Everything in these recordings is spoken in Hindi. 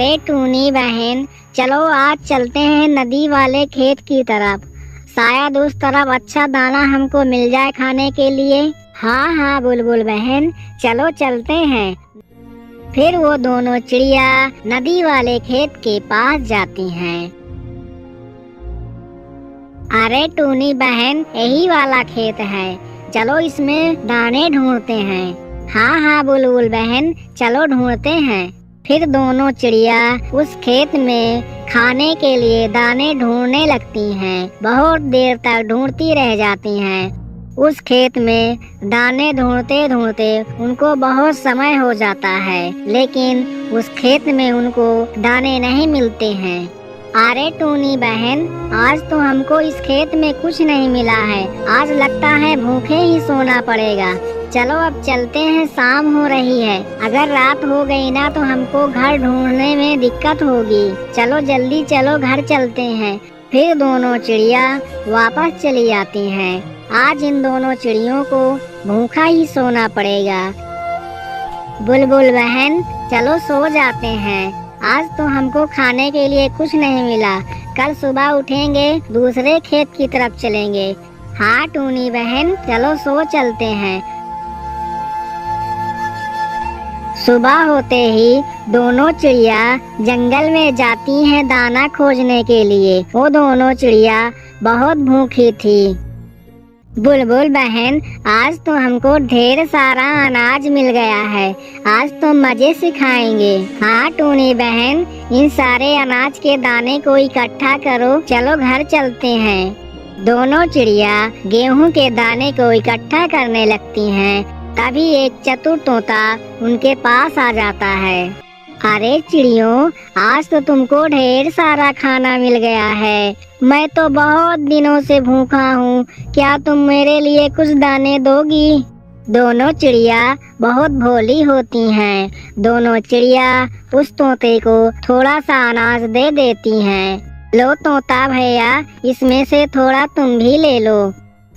अरे टूनी बहन, चलो आज चलते हैं नदी वाले खेत की तरफ। शायद उस तरफ अच्छा दाना हमको मिल जाए खाने के लिए। हाँ हाँ बुलबुल बहन, चलो चलते हैं। फिर वो दोनों चिड़िया नदी वाले खेत के पास जाती हैं। अरे टूनी बहन, यही वाला खेत है, चलो इसमें दाने ढूंढते हैं। हाँ हाँ बुलबुल बहन, चलो ढूंढते हैं। फिर दोनों चिड़िया उस खेत में खाने के लिए दाने ढूंढने लगती हैं। बहुत देर तक ढूंढती रह जाती हैं। उस खेत में दाने ढूंढते ढूंढते उनको बहुत समय हो जाता है, लेकिन उस खेत में उनको दाने नहीं मिलते हैं। अरे टूनी बहन, आज तो हमको इस खेत में कुछ नहीं मिला है। आज लगता है भूखे ही सोना पड़ेगा। चलो अब चलते हैं, शाम हो रही है। अगर रात हो गई ना तो हमको घर ढूंढने में दिक्कत होगी। चलो जल्दी चलो, घर चलते हैं। फिर दोनों चिड़िया वापस चली जाती हैं। आज इन दोनों चिड़ियों को भूखा ही सोना पड़ेगा। बुलबुल बहन, चलो सो जाते हैं। आज तो हमको खाने के लिए कुछ नहीं मिला। कल सुबह उठेंगे, दूसरे खेत की तरफ चलेंगे। हाँ टूनी बहन, चलो सो चलते हैं। सुबह होते ही दोनों चिड़िया जंगल में जाती हैं दाना खोजने के लिए। वो दोनों चिड़िया बहुत भूखी थी। बुलबुल बहन, आज तो हमको ढेर सारा अनाज मिल गया है। आज तो मजे से खाएंगे। हाँ टूनी बहन, इन सारे अनाज के दाने को इकट्ठा करो, चलो घर चलते हैं। दोनों चिड़िया गेहूं के दाने को इकट्ठा करने लगती हैं। तभी एक चतुर तोता उनके पास आ जाता है। अरे चिड़ियों, आज तो तुमको ढेर सारा खाना मिल गया है। मैं तो बहुत दिनों से भूखा हूँ, क्या तुम मेरे लिए कुछ दाने दोगी? दोनों चिड़िया बहुत भोली होती हैं। दोनों चिड़िया उस तोते को थोड़ा सा अनाज दे देती हैं। लो तोता भैया, इसमें से थोड़ा तुम भी ले लो।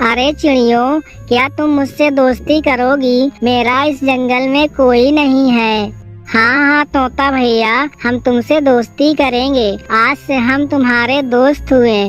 अरे चिड़ियों, क्या तुम मुझसे दोस्ती करोगी? मेरा इस जंगल में कोई नहीं है। हाँ हाँ तोता भैया, हम तुमसे दोस्ती करेंगे। आज से हम तुम्हारे दोस्त हुए।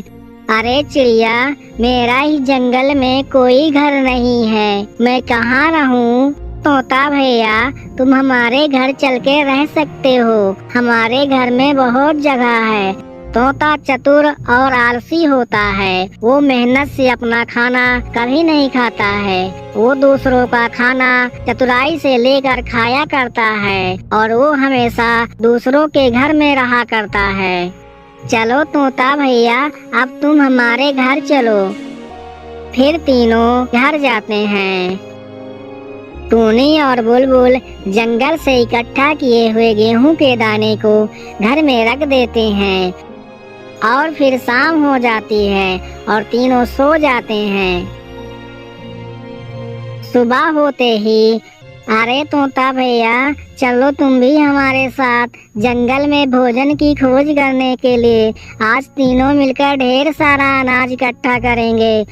अरे चिड़िया, मेरा ही जंगल में कोई घर नहीं है, मैं कहाँ रहूं? तोता भैया, तुम हमारे घर चल के रह सकते हो। हमारे घर में बहुत जगह है। तोता चतुर और आलसी होता है। वो मेहनत से अपना खाना कभी नहीं खाता है। वो दूसरों का खाना चतुराई से लेकर खाया करता है और वो हमेशा दूसरों के घर में रहा करता है। चलो तोता भैया, अब तुम हमारे घर चलो। फिर तीनों घर जाते हैं। टूनी और बुलबुल जंगल से इकट्ठा किए हुए गेहूं के दाने को घर में रख देते हैं और फिर शाम हो जाती है और तीनों सो जाते हैं। सुबह होते ही, अरे तोता भैया, चलो तुम भी हमारे साथ जंगल में भोजन की खोज करने के लिए। आज तीनों मिलकर ढेर सारा अनाज इकट्ठा करेंगे।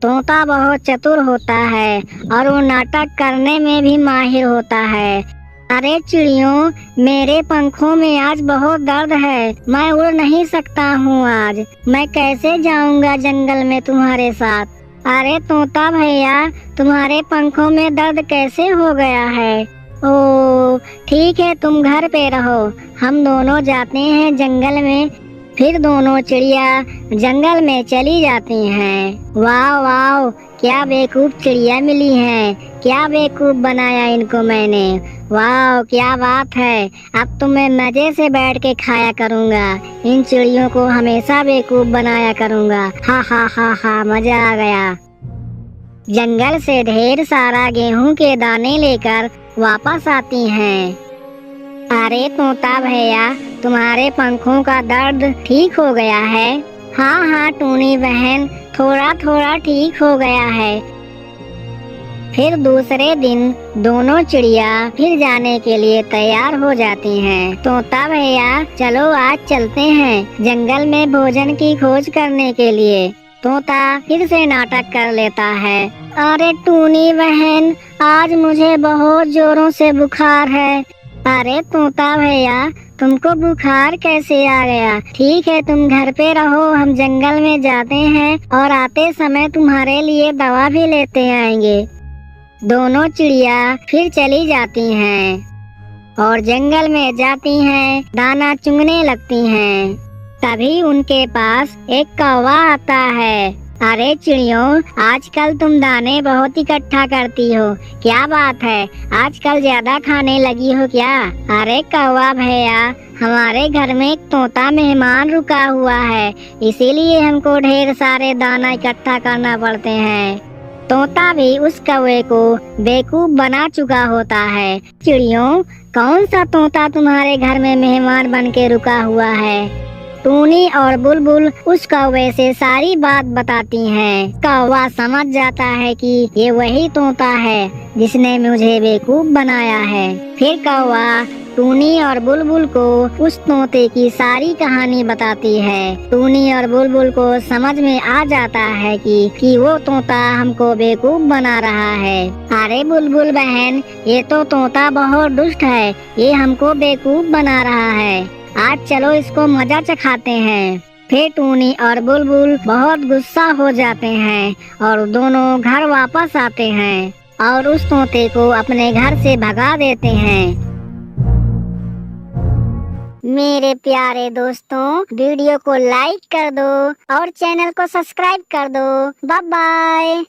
तोता बहुत चतुर होता है और वो नाटक करने में भी माहिर होता है। अरे चिड़ियों, मेरे पंखों में आज बहुत दर्द है, मैं उड़ नहीं सकता हूँ। आज मैं कैसे जाऊँगा जंगल में तुम्हारे साथ? अरे तोता भैया, तुम्हारे पंखों में दर्द कैसे हो गया है? ओ ठीक है, तुम घर पे रहो, हम दोनों जाते हैं जंगल में। फिर दोनों चिड़िया जंगल में चली जाती हैं। वाह वाह, क्या बेवकूफ चिड़िया मिली हैं, क्या बेवकूफ बनाया इनको मैंने। वाह क्या बात है, अब तो मैं मजे से बैठ के खाया करूँगा। इन चिड़ियों को हमेशा बेवकूफ बनाया करूँगा। हा हा हा हा, मजा आ गया। जंगल से ढेर सारा गेहूं के दाने लेकर वापस आती हैं। अरे तोता भैया, तुम्हारे पंखों का दर्द ठीक हो गया है? हाँ हाँ टूनी बहन, थोड़ा थोड़ा ठीक हो गया है। फिर दूसरे दिन दोनों चिड़िया फिर जाने के लिए तैयार हो जाती हैं। तोता भैया, चलो आज चलते हैं जंगल में भोजन की खोज करने के लिए। तोता फिर से नाटक कर लेता है। अरे टूनी बहन, आज मुझे बहुत जोरों से बुखार है। अरे तोता भैया, तुमको बुखार कैसे आ गया? ठीक है, तुम घर पे रहो, हम जंगल में जाते हैं और आते समय तुम्हारे लिए दवा भी लेते आएंगे। दोनों चिड़िया फिर चली जाती हैं और जंगल में जाती हैं, दाना चुगने लगती हैं। तभी उनके पास एक कौवा आता है। अरे चिड़ियों, आजकल तुम दाने बहुत इकट्ठा करती हो, क्या बात है? आजकल ज्यादा खाने लगी हो क्या? अरे कौवा भैया, हमारे घर में एक तोता मेहमान रुका हुआ है, इसीलिए हमको ढेर सारे दाना इकट्ठा करना पड़ते हैं। तोता भी उस कौवे को बेवकूफ बना चुका होता है। चिड़ियों, कौन सा तोता तुम्हारे घर में मेहमान बन के रुका हुआ है? टूनी और बुलबुल उस कौवे से सारी बात बताती हैं। कौवा समझ जाता है कि ये वही तोता है जिसने मुझे बेवकूफ बनाया है। फिर कौवा टूनी और बुलबुल को उस तोते की सारी कहानी बताती है। टूनी और बुलबुल को समझ में आ जाता है कि वो तोता हमको बेवकूफ बना रहा है। अरे बुलबुल बहन, ये तो तोता बहुत दुष्ट है, ये हमको बेवकूफ बना रहा है। आज चलो इसको मजा चखाते हैं। फिर टूनी और बुलबुल बहुत गुस्सा हो जाते हैं और दोनों घर वापस आते हैं और उस तोते को अपने घर से भगा देते हैं। मेरे प्यारे दोस्तों, वीडियो को लाइक कर दो और चैनल को सब्सक्राइब कर दो। Bye bye.